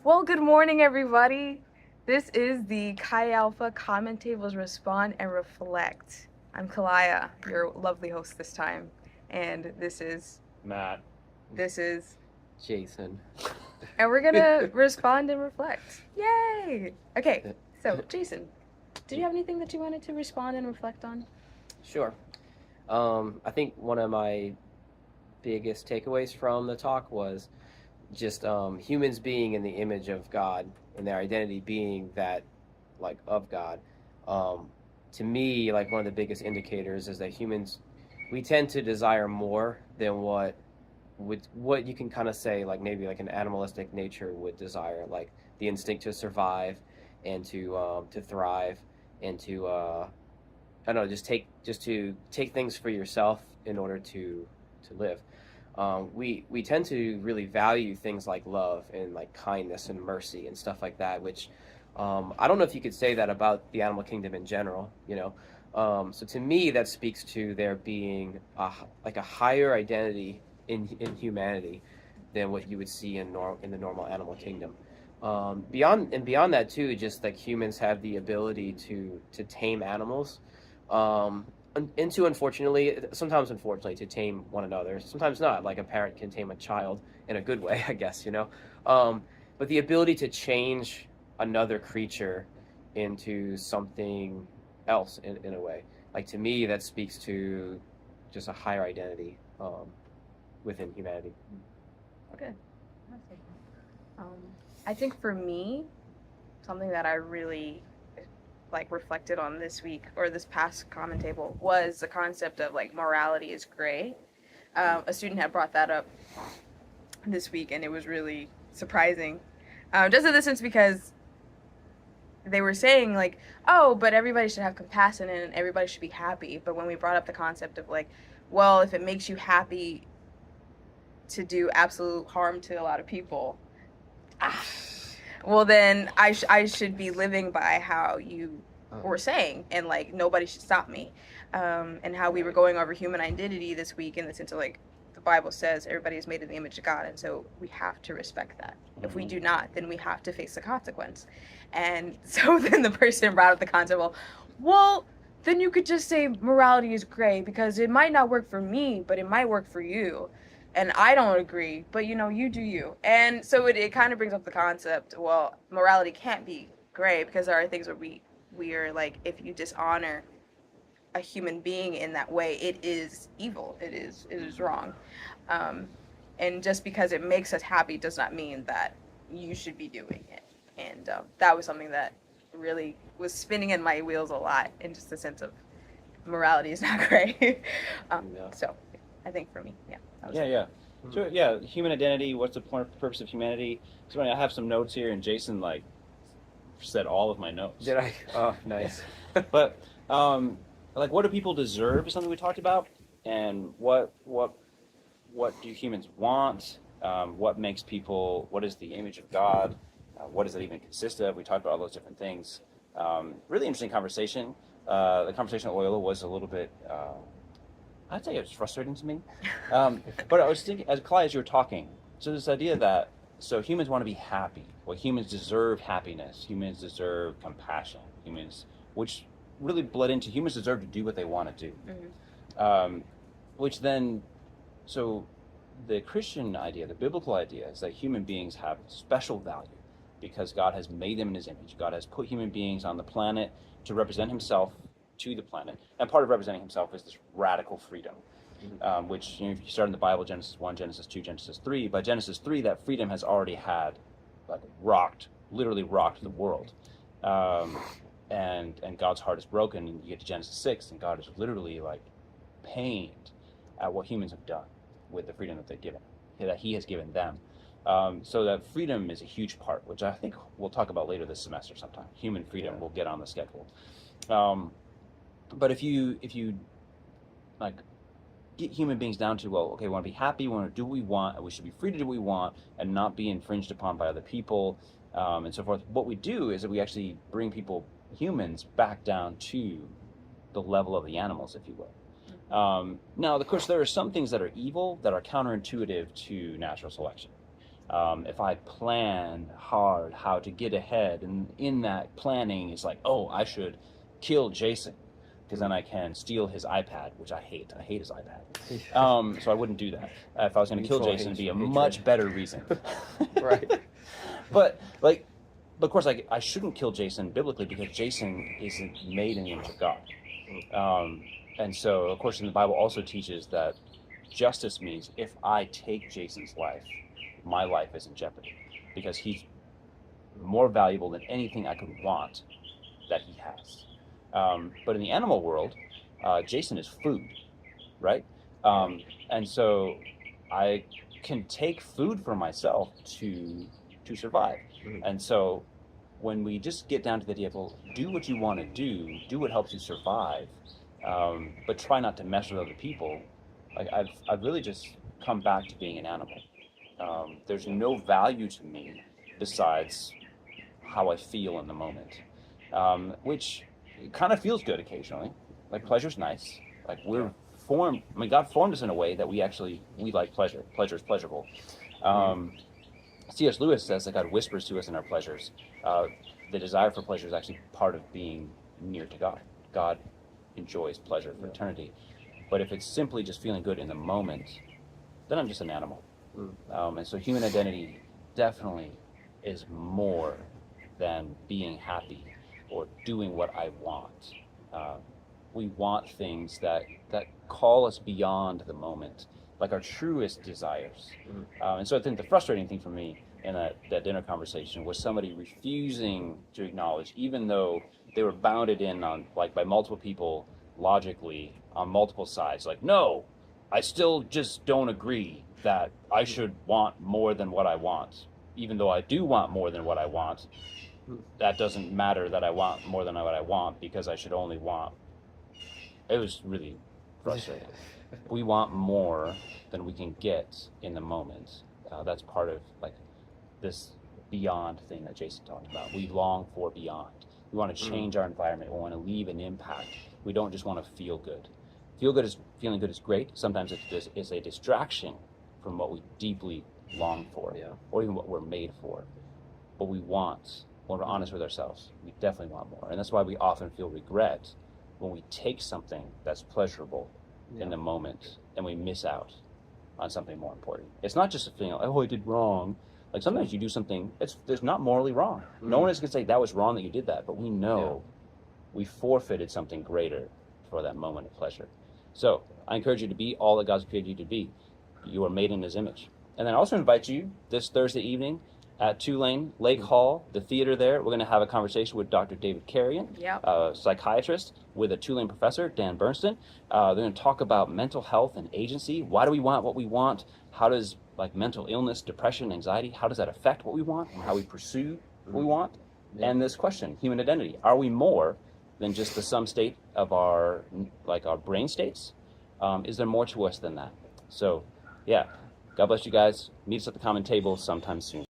Well, good morning, everybody. This is the Chi Alpha Common Tables Respond and Reflect. I'm Kaliah, your lovely host this time, and Matt. this is, Jason. and we're gonna respond and reflect. Yay! Okay, so Jason, did you have anything that you wanted to respond and reflect on? Sure. I think one of my biggest takeaways from the talk was just humans being in the image of God and their identity being that, like, of God. Um, to me, like, one of the biggest indicators is that humans, we tend to desire more than what you can kind of say, like, maybe like an animalistic nature would desire, like the instinct to survive and to thrive and to I don't know, just to take things for yourself in order to live. We tend to really value things like love and like kindness and mercy and stuff like that, which I don't know if you could say that about the animal kingdom in general. So to me, that speaks to there being like a higher identity in humanity than what you would see in the normal animal kingdom. Beyond that too, just like humans have the ability to tame animals, um, sometimes unfortunately, to tame one another. Sometimes not. Like a parent can tame a child in a good way, I guess. Um, but the ability to change another creature into something else in a way, like to me, that speaks to just a higher identity within humanity. Okay, awesome. Um, I think for me, something that I really like reflected on this week or this past common table was the concept of like morality is gray. A student had brought that up this week, and it was really surprising. Just in the sense because they were saying like, oh, but everybody should have compassion and everybody should be happy. But when we brought up the concept of like, well, if it makes you happy to do absolute harm to a lot of people, ah, well then I should be living by how you were saying, and like nobody should stop me. And how we were going over human identity this week in the sense of like the Bible says everybody is made in the image of God, and so we have to respect that. If we do not, then we have to face the consequence. And so then the person brought up the concept, well, then you could just say morality is gray because it might not work for me, but it might work for you. And I don't agree, but you do you. And so it kind of brings up the concept, well, morality can't be gray because there are things where we are like, if you dishonor a human being in that way, it is evil. It is wrong. Um, and just because it makes us happy does not mean that you should be doing it. And that was something that really was spinning in my wheels a lot, in just the sense of morality is not gray. Yeah. So I think for me, yeah. Yeah. So yeah, human identity. What's the purpose of humanity? So I have some notes here, and Jason like said all of my notes. Did I? Oh, nice. But like, what do people deserve is something we talked about, and what do humans want? What makes people? What is the image of God? What does it even consist of? We talked about all those different things. Really interesting conversation. The conversation at Loyola was a little bit. I'd say it was frustrating to me. But I was thinking, as you were talking, so this idea that humans want to be happy. Well, humans deserve happiness. Humans deserve compassion. Which really bled into humans deserve to do what they want to do. Mm-hmm. Which then, so the Christian idea, the biblical idea, is that human beings have special value because God has made them in His image. God has put human beings on the planet to represent Himself to the planet, and part of representing Himself is this radical freedom, which if you start in the Bible, Genesis 1, Genesis 2, Genesis 3. By Genesis 3, that freedom has already had, like, literally rocked the world, and God's heart is broken. And you get to Genesis 6, and God is literally like pained at what humans have done with the freedom that He has given them. So that freedom is a huge part, which I think we'll talk about later this semester sometime. Human freedom will get on the schedule. But if you like get human beings down to, well, okay, we want to be happy, we want to do what we want, and we should be free to do what we want and not be infringed upon by other people, and so forth. What we do is that we actually bring humans back down to the level of the animals, if you will. Now, of course, there are some things that are evil that are counterintuitive to natural selection. If I plan hard how to get ahead, and in that planning it's like, oh, I should kill Jason because then I can steal his iPad, which I hate. I hate his iPad. So I wouldn't do that. If I was going to kill Jason, it'd be a much better reason. Right. But like, of course, I shouldn't kill Jason biblically because Jason isn't made in the image of God. And so, of course, in the Bible also teaches that justice means if I take Jason's life, my life is in jeopardy because he's more valuable than anything I could want that he has. But in the animal world, Jason is food, right? And so I can take food for myself to survive. Mhm. And so when we just get down to the idea of, well, do what you want to do what helps you survive, but try not to mess with other people, like I've really just come back to being an animal. There's no value to me besides how I feel in the moment, which kind of feels good occasionally. Like pleasure's nice. Like we're formed. I mean, God formed us in a way that we like pleasure. Pleasure is pleasurable. C.S. Lewis says that God whispers to us in our pleasures. The desire for pleasure is actually part of being near to God. God enjoys pleasure for eternity. But if it's simply just feeling good in the moment, then I'm just an animal. And so human identity definitely is more than being happy or doing what I want. We want things that call us beyond the moment, like our truest desires. And so I think the frustrating thing for me in that dinner conversation was somebody refusing to acknowledge, even though they were bounded in on, like, by multiple people logically on multiple sides, like, no, I still just don't agree that I should want more than what I want. Even though I do want more than what I want, that doesn't matter that I want more than what I want because I should only want. It was really frustrating. We want more than we can get in the moment. That's part of like this beyond thing that Jason talked about. We long for beyond. We want to change our environment. We want to leave an impact. We don't just want to feel good. Feeling good is great. Sometimes it's a distraction from what we deeply long for, or even what we're made for. But when we're honest with ourselves, we definitely want more. And that's why we often feel regret when we take something that's pleasurable in the moment and we miss out on something more important. It's not just a feeling, oh, I did wrong. Like sometimes you do something, there's not morally wrong. No one is going to say that was wrong that you did that, but we know we forfeited something greater for that moment of pleasure. So I encourage you to be all that God's created you to be. You are made in His image. And then I also invite you this Thursday evening at Tulane Lake Hall, the theater there. We're going to have a conversation with Dr. David Carrion, a psychiatrist, with a Tulane professor, Dan Bernstein. They're going to talk about mental health and agency. Why do we want what we want? How does mental illness, depression, anxiety, how does that affect what we want and how we pursue what we want? And this question, human identity. Are we more than just the sum state of our brain states? Is there more to us than that? So, God bless you guys. Meet us at the common table sometime soon.